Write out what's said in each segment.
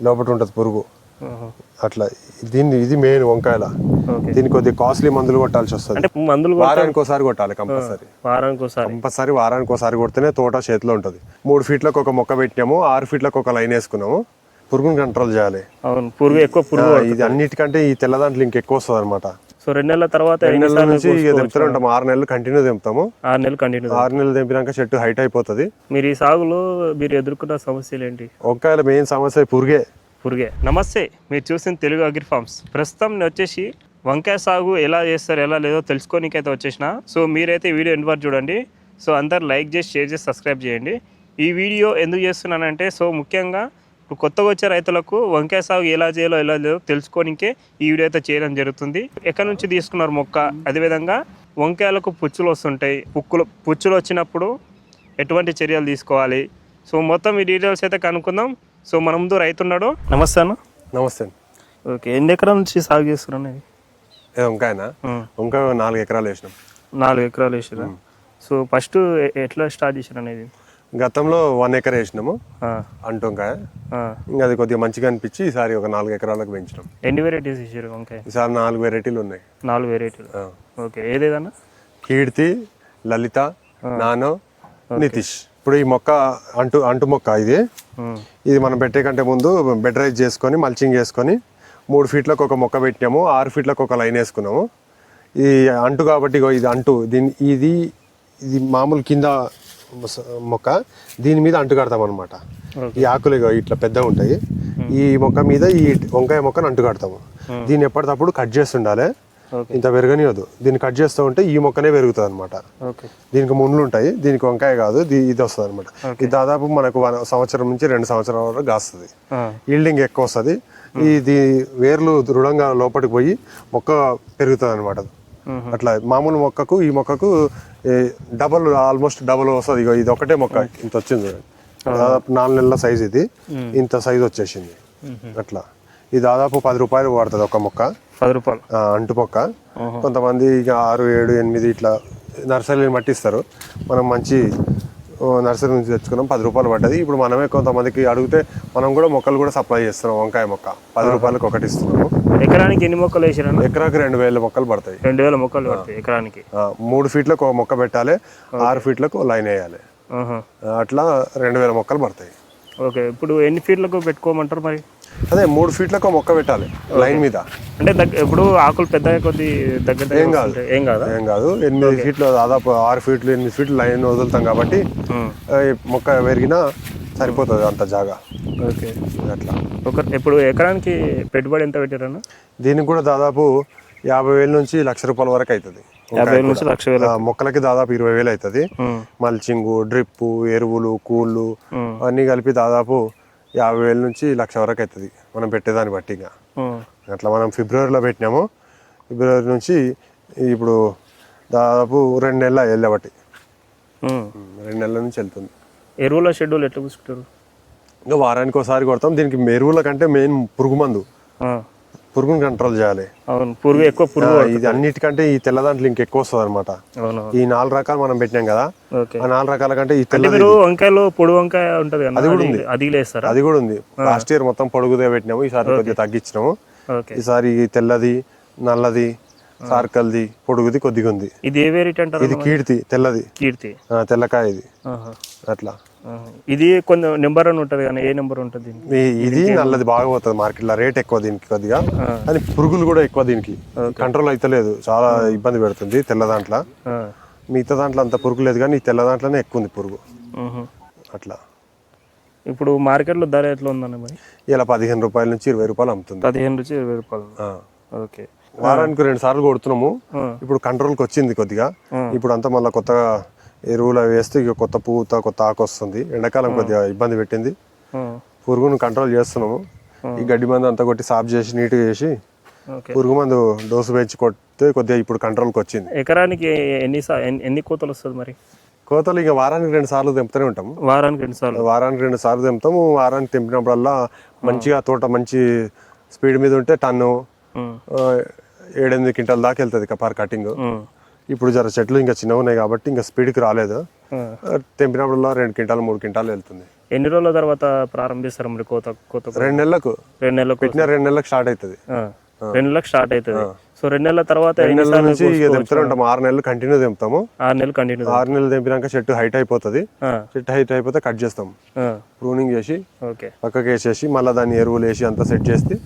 లోపల ఉంటుంది పురుగు. అట్లా ఇది మెయిన్ వంకాయల. దీనికి కొద్దిగా కాస్ట్లీ మందులు కొట్టాల్సి వస్తుంది. వారానికి ఒకసారి కొట్టాలి కంపల్సరీ. వారానికి ఒకసారి కొడితేనే తోట చేతిలో ఉంటుంది. 3 ఫీట్లకు ఒక మొక్క పెట్టినాము, 6 ఫీట్లకు ఒక లైన్ వేసుకున్నాము. పురుగుని కంట్రోల్ చేయాలి. ఇది అన్నిటికంటే ఈ తెల్ల దాంట్లో ఇంకెక్కువ వస్తుంది అనమాట. సో 2 నెలల తర్వాత 2 నెలల నుంచి తెంపుతూనే ఉంటాము. 6 నెలలు కంటిన్యూ తెంపుతాము. 6 నెలలు తెంపినాక చెట్టు హైట్ అయిపోతుంది. మీరు ఈ సాగులో మీరు ఎదుర్కొన్న సమస్యలు ఏంటి? వంకాయల మెయిన్ సమస్య పురుగే. నమస్తే, మీరు చూసిన తెలుగు అగ్రి ఫార్మ్స్. ప్రస్తుతం నేను వచ్చేసి వంకాయ సాగు ఎలా చేస్తారు ఎలా లేదో తెలుసుకోనికైతే వచ్చేసిన. సో మీరైతే వీడియో ఎండ్ వరకు చూడండి. సో అందరు లైక్ చేసి, షేర్ చేసి, సబ్స్క్రైబ్ చేయండి. ఈ వీడియో ఎందుకు చేస్తున్నానంటే, సో ముఖ్యంగా ఇప్పుడు కొత్తగా వచ్చే రైతులకు వంకాయ సాగు ఎలా చేయాలో ఎలా లేదో తెలుసుకోనికే ఈ వీడియో అయితే చేయడం జరుగుతుంది. ఎక్కడి నుంచి తీసుకున్నారు మొక్క, అదేవిధంగా వంకాయలకు పుచ్చులు వస్తుంటాయి, పుచ్చులు వచ్చినప్పుడు ఎటువంటి చర్యలు తీసుకోవాలి, సో మొత్తం ఈ డీటెయిల్స్ అయితే కనుక్కుందాం. సో మన ముందు రైతు ఉన్నాడు. నమస్తే అన్న. నమస్తే. ఓకే, ఎన్ని ఎకరాల నుంచి సాగు చేస్తున్నాను? వంకాయనా? వంకాయ 4 ఎకరాలు వేసినాం. 4 ఎకరాలు వేసారా? సో ఫస్ట్ ఎట్లా స్టార్ట్ చేసారు అనేది? గతంలో 1 ఎకర్ వేసినాము అంటు వంకాయ. ఇంకా అది కొద్దిగా మంచిగా అనిపించి ఈసారి ఒక 4 ఎకరాలకు పెంచినాం. ఎన్ని వెరైటీస్ వేసారు వంకాయ? ఈసారి 4 వెరైటీలు ఉన్నాయి. 4 వెరైటీలు. ఓకే, ఏదేదన్నా? కీర్తి, లలిత, నానో, నితీష్. ఇప్పుడు ఈ మొక్క అంటు మొక్క. ఇది మనం పెట్టే కంటే ముందు బెడ్ రైజ్ చేసుకొని మల్చింగ్ చేసుకొని 3 ఫీట్లకు ఒక మొక్క పెట్టినాము, 6 ఫీట్లకు ఒక లైన్ వేసుకున్నాము. ఈ అంటు కాబట్టి ఇది అంటు ఇది మామూలు కింద మొక్క, దీని మీద అంటు కడతాం అనమాట. ఈ ఆకులు ఇట్లా పెద్దగా ఉంటాయి. ఈ మొక్క మీద ఈ వంకాయ మొక్కను అంటు కడతాము. దీన్ని ఎప్పటికప్పుడు కట్ చేస్తుండాలి, ఇంత పెరగనియదు. దీన్ని కట్ చేస్తూ ఉంటే ఈ మొక్కనే పెరుగుతుంది అనమాట. దీనికి ముళ్ళు ఉంటాయి, దీనికి వంకాయ కాదు, ఇది వస్తుంది అనమాట. ఇది దాదాపు మనకు 1 సంవత్సరం నుంచి 2 సంవత్సరాల వరకు కాస్తుంది. ఈల్డింగ్ ఎక్కువ వస్తుంది. ఇది వేర్లు దృఢంగా లోపలికి పోయి మొక్క పెరుగుతుంది అనమాట. అట్లా మామూలు మొక్కకు ఈ మొక్కకు ఆల్మోస్ట్ డబుల్ వస్తుంది. ఇది ఒకటే మొక్క ఇంత వచ్చింది, దాదాపు 4 నెలల సైజ్. ఇది ఇంత సైజ్ వచ్చేసింది. అట్లా ఇది దాదాపు 10 రూపాయలు పడుతుంది ఒక మొక్క. 10 రూపాయలు అంటు మొక్క. కొంతమంది ఇక 6, 7, 8 ఇట్లా నర్సరీని పట్టిస్తారు. మనం మంచి నర్సరీ నుంచి తెచ్చుకున్నాం, 10 రూపాయలు పడ్డది. ఇప్పుడు మనమే కొంతమందికి అడిగితే మనం కూడా మొక్కలు కూడా సప్లై చేస్తున్నాం. వంకాయ మొక్క 10 రూపాయలకు ఒకటి ఇస్తున్నాము. ఎకరానికి ఎన్ని మొక్కలు వేసారు? ఎకరాకి 2000 మొక్కలు పడతాయి. 2000 మొక్కలు పడతాయి ఎకరానికి. 3 ఫీట్లకు ఒక మొక్క పెట్టాలి, 6 ఫీట్లకు లైన్ వేయాలి. అట్లా 2000 మొక్కలు పడతాయి. ఓకే, ఇప్పుడు ఎన్ని ఫీట్లకు పెట్టుకోమంటారు మరి? అదే 3 ఫీట్లకు మొక్క పెట్టాలి లైన్ మీద. అంటే ఇప్పుడు ఆకులు పెద్ద కొద్ది దగ్గర ఏం కాదు 8 ఫీట్లు, దాదాపు 6 ఫీట్లు 8 ఫీట్లు లైన్ వదులుతాం కాబట్టి మొక్క పెరిగినా సరిపోతుంది అంత జాగా. ఓకే, అట్లా. ఇప్పుడు ఎకరానికి పెట్టుబడి ఎంత పెట్టారన్న? దీనికి కూడా దాదాపు 50,000 నుంచి 1,00,000 రూపాయల వరకు అవుతుంది. 50,000 నుంచి 1,00,000 మొక్కలకి దాదాపు 20,000 అవుతుంది. మల్చింగ్, డ్రిప్, ఎరువులు, కూళ్ళు అన్నీ కలిపి దాదాపు 50,000 నుంచి 1,00,000 వరకు అవుతుంది మనం పెట్టేదాన్ని బట్టి. అట్లా మనం ఫిబ్రవరిలో పెట్టినాము. ఫిబ్రవరి నుంచి ఇప్పుడు దాదాపు 2 నెలలు వెళ్ళబట్టి 2 నెలల నుంచి వెళ్తుంది. ఎరువుల షెడ్యూల్ ఎట్లా చూసుకుంటారు? ఇంకా వారానికి ఒకసారి కొడతాం. దీనికి ఎరువుల కంటే మెయిన్ పురుగు మందు, పురుగుని కంట్రోల్ చేయాలి. ఇది అన్నిటికంటే ఈ తెల్ల దాంట్లో ఇంకెక్కువ వస్తుంది అనమాట. ఈ 4 రకాలు మనం పెట్టినాం కదా, ఆ 4 రకాల కంటే ఈ తెల్ల వంకాయలో పొడి వంకాయ ఉంటది, అది కూడా ఉంది. అది కూడా ఉంది. లాస్ట్ ఇయర్ మొత్తం పొడుగుదే పెట్టినాము, ఈసారి కొద్దిగా తగ్గించినాము. ఈసారి తెల్లది, నల్లది, సార్కల్ది, పొడుగుది కొద్దిగా ఉంది. ఇది ఏ వెరైటీ అంటారు? ఇది కీర్తి, తెల్లది, తెల్లకాయ. ఇది అట్లా. ఇది కొంచెం నెంబర్ అని ఉంటది కానీ ఏ నెంబర్ ఉంటుంది? ఇది నల్లది బాగా పోతుంది మార్కెట్ లో, రేట్ ఎక్కువ దీనికి కొద్దిగా. కానీ పురుగులు కూడా ఎక్కువ దీనికి, కంట్రోల్ అయితలేదు, చాలా ఇబ్బంది పెడుతుంది తెల్ల దాంట్లో. మిగతా దాంట్లో అంత పురుగు లేదు కానీ ఈ తెల్ల దాంట్లోనే ఎక్కువ ఉంది పురుగు. అట్లా. ఇప్పుడు మార్కెట్ లో ధర ఎట్లా ఉందన్న మరి? ఇలా 15 రూపాయల నుంచి 20 రూపాయలు అమ్ముతుంది. 15 నుంచి 20 రూపాయలు. ఓకే, వారానికి 2 సార్లు కొడుతున్నాము. ఇప్పుడు కంట్రోల్కి వచ్చింది కొద్దిగా. ఇప్పుడు అంతా మళ్ళీ కొత్తగా ఎరువులు వేస్తే ఇక కొత్త పూత, కొత్త ఆకు వస్తుంది. ఎండాకాలం కొద్దిగా ఇబ్బంది పెట్టింది, పురుగును కంట్రోల్ చేస్తున్నాము. ఈ గడ్డి మందు అంతా కొట్టి సాఫ్ చేసి నీట్గా చేసి పురుగు మందు డోసు పెంచి కొడితే కొద్దిగా ఇప్పుడు కంట్రోల్కి వచ్చింది. ఎకరానికి ఎన్ని కోతలు వస్తుంది మరి? కోతలు ఇక వారానికి 2 సార్లు తెంపుతూనే ఉంటాము. వారానికి 2 సార్లు తెంపుతాము. వారానికి తెంపినప్పుడల్లా మంచిగా తోట మంచి స్పీడ్ మీద ఉంటే టన్ను 7-8 క్వింటాల దాకా వెళ్తుంది పర్ కటింగ్. ఇప్పుడు జర చెట్లు ఇంకా చిన్నగా ఉన్నాయి కాబట్టి ఇంకా స్పీడ్కి రాలేదు. తెంపినప్పుడల్లా 2 క్వింటాలు 3 క్వింటాలు వెళ్తుంది. ఎన్ని రోజుల తర్వాత ప్రారంభిస్తారు మరి కోత? 2 నెలలకు 2 నెలలకు పెట్టిన 2 నెలలకు స్టార్ట్ అవుతుంది. 2 నెలలకు స్టార్ట్ అవుతుంది. సో 2 నెలల తర్వాత 2 నెలల నుంచి ఇక తెంపుతూనే ఉంటాము. 6 నెలలు కంటిన్యూ తెంపుతాము. 6 నెలలు కంటిన్యూ. 6 నెలలు తెంపినాక చెట్టు హైట్ అయిపోతుంది. చెట్టు హైట్ అయిపోతే కట్ చేస్తాం, ప్రూనింగ్ చేసి ఓకే పక్కకి వేసేసి మళ్ళీ దాన్ని ఎరువులు వేసి అంతా సెట్ చేసి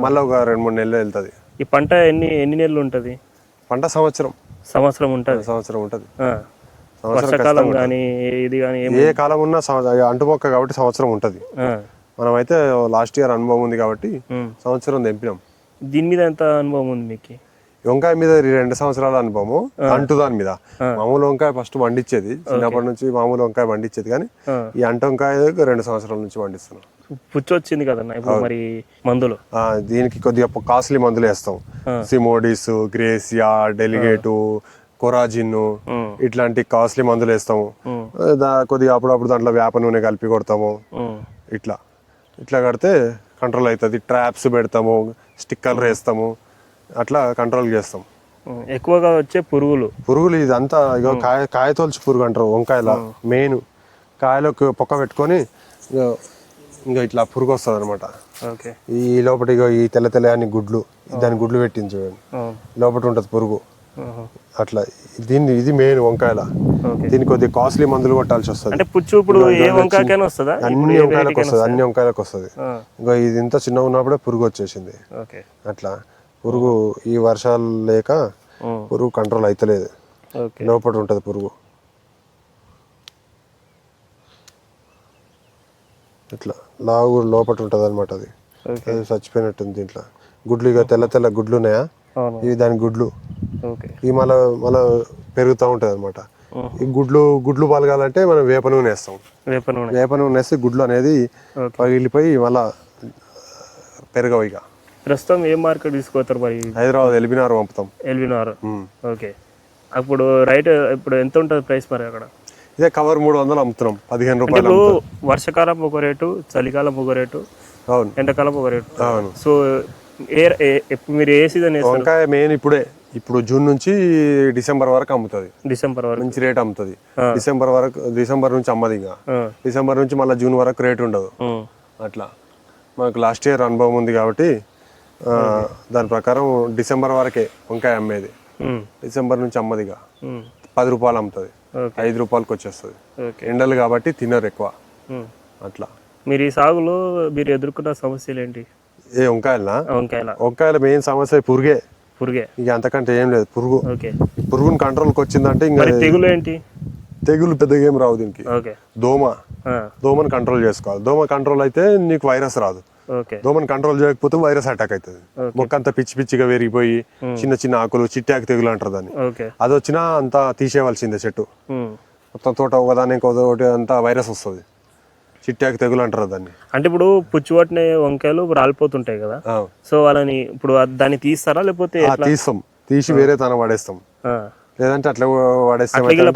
మళ్ళీ ఒక 2-3 నెలలు వెళ్తుంది. ఈ పంట ఎన్ని నెలలు ఉంటుంది? పంట సంవత్సరం ఉంటుంది. సంవత్సరం ఉంటుంది. వర్షాకాలం కానీ ఇది కానీ ఏ కాలం ఉన్నా అంటు మొక్క కాబట్టి సంవత్సరం ఉంటుంది. మనమైతే లాస్ట్ ఇయర్ అనుభవం ఉంది కాబట్టి సంవత్సరం తెంపినాం. దీని మీద ఎంత అనుభవం ఉంది మీకు? వంకాయ మీద 2 సంవత్సరాల అనుభవము. అంటు దాని మీద మామూలు వంకాయ ఫస్ట్ పండించేది, చిన్నప్పటి నుంచి మామూలు వంకాయ పండించేది, కానీ ఈ అంటు వంకాయ 2 సంవత్సరాల నుంచి పండిస్తున్నాం. పుచ్చు వచ్చింది కదన్న ఇప్పుడు మరి మందులు? దీనికి కొద్దిగా కాస్ట్లీ మందులు వేస్తాం. సిమోడిస్, గ్రేసియా, డెలిగేటు, కొరాజిన్ ఇట్లాంటి కాస్ట్లీ మందులు వేస్తాము. కొద్దిగా అప్పుడప్పుడు దాంట్లో వేప నూనె కలిపి కొడతాము. ఇట్లా కడితే కంట్రోల్ అవుతుంది. ట్రాప్స్ పెడతాము, స్టిక్కర్లు వేస్తాము, అట్లా కంట్రోల్ చేస్తాం. ఎక్కువగా వచ్చే పురుగులు ఇదంతా ఇక కాయతోల్చి పురుగు అంటారు వంకాయల. మెయిన్ కాయలోకి పొక్క పెట్టుకొని ఇంకా ఇట్లా పురుగు వస్తుంది అనమాట. ఈ లోపల ఇక ఈ తెల్ల అని గుడ్లు, దాని గుడ్లు పెట్టింది చూడండి, లోపల ఉంటుంది పురుగు. అట్లా ఇది మెయిన్ వంకాయల. దీనికి కొద్దిగా కాస్ట్లీ మందులు కొట్టాల్సి వస్తుంది. అన్ని వంకాయలకు వస్తుంది. ఇంకా ఇది ఇంత చిన్నగా ఉన్నప్పుడే పురుగు వచ్చేసింది. అట్లా పురుగు ఈ వర్షాలు లేక పురుగు కంట్రోల్ అవుతలేదు, లోపల ఉంటుంది పురుగు. ఇట్లా లావు లోపల ఉంటుంది అనమాట. అది చచ్చిపోయినట్టుంది. దీంట్లో గుడ్లు ఇక తెల్ల గుడ్లు ఉన్నాయా, ఇవి దాని గుడ్లు. ఇవి మళ్ళా పెరుగుతూ ఉంటుంది అనమాట. ఈ గుడ్లు పలగాలంటే మనం వేప నూనె వేస్తాం. వేప నూనె వేస్తే గుడ్లు అనేది పగిలిపోయి మళ్ళా పెరగవు. ఇక ప్రస్తుతం ఏ మార్కెట్ తీసుకుపోతారు మరి? హైదరాబాద్ ఎల్బినార్ పంపుతాం. ఓకే. అప్పుడు ఇప్పుడు ఎంత ఉంటుంది ప్రైస్ మరి అక్కడ? ఇదే కవర్ 300 అమ్ముతున్నాం, 15 రూపాయలు. వర్షాకాలం ఒక రేటు, చలికాలం ఒక రేటు, ఎండాకాలం ఒక రేటు. సో మీరు ఏ సీజన్? వంకాయ మెయిన్ ఇప్పుడు జూన్ నుంచి డిసెంబర్ వరకు అమ్ముతుంది. డిసెంబర్ వరకు మంచి రేట్ అమ్ముతుంది. డిసెంబర్ నుంచి అమ్మది. ఇంకా డిసెంబర్ నుంచి మళ్ళీ జూన్ వరకు రేట్ ఉండదు. అట్లా మాకు లాస్ట్ ఇయర్ అనుభవం ఉంది కాబట్టి దాని ప్రకారం డిసెంబర్ వరకే వంకాయ అమ్మేది. డిసెంబర్ నుంచి అమ్మదిగా 10 రూపాయలు అమ్ముతుంది, 5 రూపాయలకి వచ్చేస్తుంది. ఎండలు కాబట్టి తినరు ఎక్కువ. అట్లా మీరు ఈ సాగులో మీరు ఎదుర్కొన్న సమస్యలు ఏంటి? ఏ వంకాయల మెయిన్ సమస్య పురుగే. ఇక అంతకంటే ఏం లేదు. పురుగుని కంట్రోల్కి వచ్చిందంటే ఇంకా తెగులు ఏంటి? తెగులు పెద్దగా ఏం రావు దీనికి. దోమని కంట్రోల్ చేసుకోవాలి. దోమ కంట్రోల్ అయితే నీకు వైరస్ రాదు. దోమని కంట్రోల్ చేయకపోతే వైరస్ అటాక్ అవుతుంది. మొక్క అంతా పిచ్చిగా పెరిగిపోయి చిన్న ఆకులు, చిట్టాకు తెగులు అంటారు దాన్ని. అది వచ్చినా అంతా తీసేయవలసిందే. చెట్టు మొత్తం తోట ఒకదాని ఇంకొకటి అంతా వైరస్ వస్తుంది. చిట్టాకు తెగులు అంటారు దాన్ని. అంటే ఇప్పుడు పుచ్చిపట్టిన వంకాయలు రాలిపోతుంటాయి కదా, సో వాళ్ళని ఇప్పుడు దాన్ని తీస్తారా లేకపోతే? తీసి వేరే తన పడేస్తాం. లేదంటే అట్లా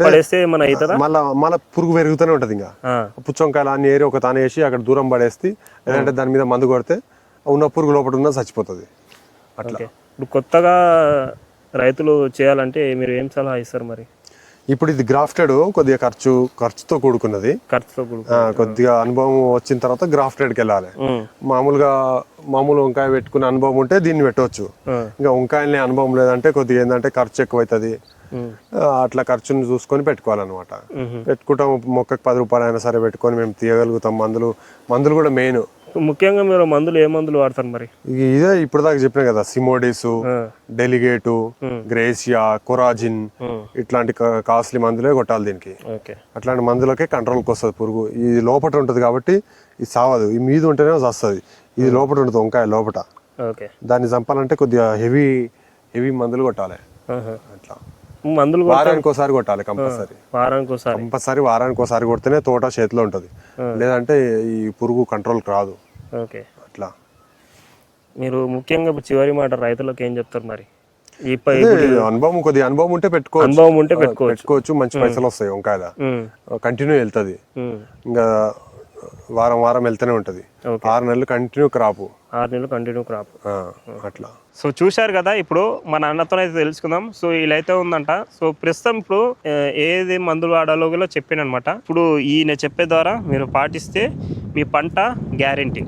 పడేస్తే మళ్ళీ పురుగు పెరుగుతూనే ఉంటది. ఇంకా పుచ్చొంకాయలు అన్ని ఏరి ఒక తాను వేసి అక్కడ దూరం పడేస్తే, లేదంటే దాని మీద మందు కొడితే ఉన్న పురుగు లోపల ఉన్న చచ్చిపోతుంది. అట్లా ఇప్పుడు కొత్తగా రైతులు చేయాలంటే మీరు ఏం సలహా ఇస్తారు మరి? ఇప్పుడు ఇది గ్రాఫ్టెడ్ కొద్దిగా ఖర్చుతో కూడుకున్నది. కొద్దిగా అనుభవం వచ్చిన తర్వాత గ్రాఫ్టెడ్కి వెళ్ళాలి. మామూలు వంకాయ పెట్టుకునే అనుభవం ఉంటే దీన్ని పెట్టవచ్చు. ఇంకా వంకాయలని అనుభవం లేదంటే కొద్దిగా ఏంటంటే ఖర్చు ఎక్కువ అవుతుంది. అట్లా ఖర్చుని చూసుకొని పెట్టుకోవాలన్నమాట. పెట్టుకుంటాం. మొక్కకి 10 రూపాయలు అయినా సరే పెట్టుకొని మేము తీయగలుగుతాం. మందులు కూడా మెయిన్. ముఖ్యంగా మీరు ఏ మందులు వాడతారు మరి? ఇదే ఇప్పుడు దాకా చెప్పినా కదా, సిమోడిస్, డెలిగేటు, గ్రేసియా, కొరాజిన్ ఇట్లాంటి కాస్ట్లీ మందులే కొట్టాలి దీనికి. అట్లాంటి మందులకే కంట్రోల్కి వస్తుంది పురుగు. ఇది లోపల ఉంటుంది కాబట్టి ఇది సావదు. ఈ మీద ఉంటేనే వస్తుంది. ఇది లోపల ఉంటుంది వంకాయ లోపల. దాన్ని చంపాలంటే కొద్దిగా హెవీ మందులు కొట్టాలి. అట్లా మందులు వారానికి ఒకసారి కొట్టాలి కంపల్సరీ. వారానికి ఒకసారి కొడితేనే తోట చేతిలో ఉంటుంది. లేదంటే ఈ పురుగు కంట్రోల్కి రాదు. అట్లా మీరు ముఖ్యంగా చివరి మాట రైతులకు ఏం చెప్తారు మరి? కొద్దిగా అనుభవం ఉంటే పెట్టుకోవచ్చు. మంచి పైసలు వస్తాయి. వంకాయల కంటిన్యూ వెళ్తుంది. ఇంకా వారం వారం వెళ్తూనే ఉంటుంది. ఓకే. 6 నెలలు కంటిన్యూ క్రాపు. 6 నెలలు కంటిన్యూ క్రాప్. అట్లా. సో చూశారు కదా, ఇప్పుడు మన అన్నతోనైతే తెలుసుకుందాం. సో ఇలా అయితే ఉందంట. సో ప్రస్తుతం ఇప్పుడు ఏది మందులు వాడాలో కూడా చెప్పానమాట. ఇప్పుడు ఈయన చెప్పే ద్వారా మీరు పాటిస్తే మీ పంట గ్యారెంటీ.